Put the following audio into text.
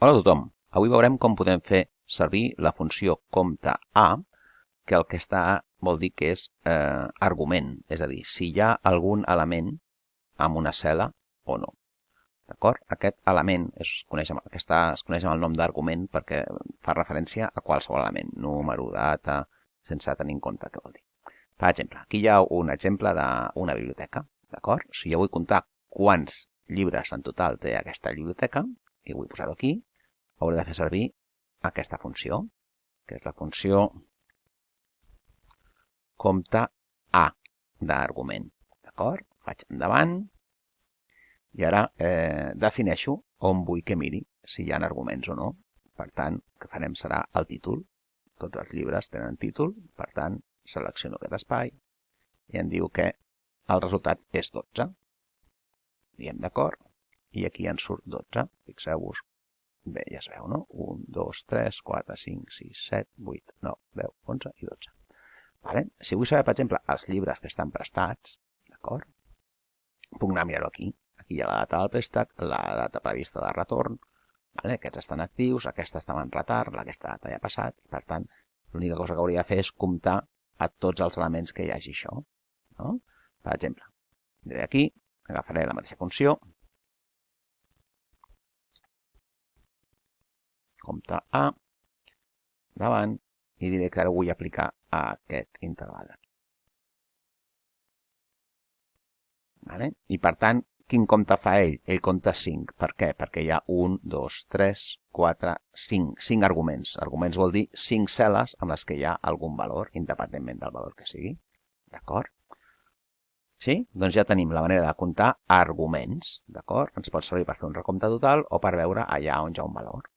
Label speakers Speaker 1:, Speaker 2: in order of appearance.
Speaker 1: Hola a tothom, avui veurem com podem fer servir la funció compte A, que el que està vol dir que és argument, és a dir, si hi ha algun element amb una cel·la o no. D'acord? Aquest element es coneix amb el nom d'argument perquè fa referència a qualsevol element, número, data, sense tenir en compte què vol dir. Per exemple, aquí hi ha un exemple d'una biblioteca, d'acord? Si jo vull comptar quants llibres en total té aquesta biblioteca, i vull posar-ho aquí, hauré de fer servir aquesta funció, que és la funció compte A d'argument. D'acord? Faig endavant i ara defineixo on vull que miri si hi ha arguments o no. Per tant, el que farem serà el títol. Tots els llibres tenen títol, per tant, selecciono aquest espai i em diu que el resultat és 12. Diem d'acord i aquí en surt 12. Fixeu-vos. Bé, ja es veu, no? 1, 2, 3, 4, 5, 6, 7, 8, 9, 10, 11 i 12. Vale? Si vull saber, per exemple, els llibres que estan prestats, d'acord? Puc anar a mirar-ho aquí. Aquí hi ha la data del préstec, la data prevista de retorn, vale? Aquests estan actius, aquesta estava en retard, aquesta data ja ha passat, i per tant, l'única cosa que hauria de fer és comptar a tots els elements que hi hagi això. No? Per exemple, diré aquí, agafaré la mateixa funció, compte A, davant, i diré que ara vull aplicar a aquest interval d'aquí. Vale? I per tant, quin compte fa ell? Ell compta 5. Per què? Perquè hi ha 1, 2, 3, 4, 5. 5 arguments. Arguments vol dir 5 cel·les amb les que hi ha algun valor, independentment del valor que sigui. D'acord? Sí? Doncs ja tenim la manera de comptar arguments. D'acord? Ens pot servir per fer un recompte total o per veure allà on hi ha un valor.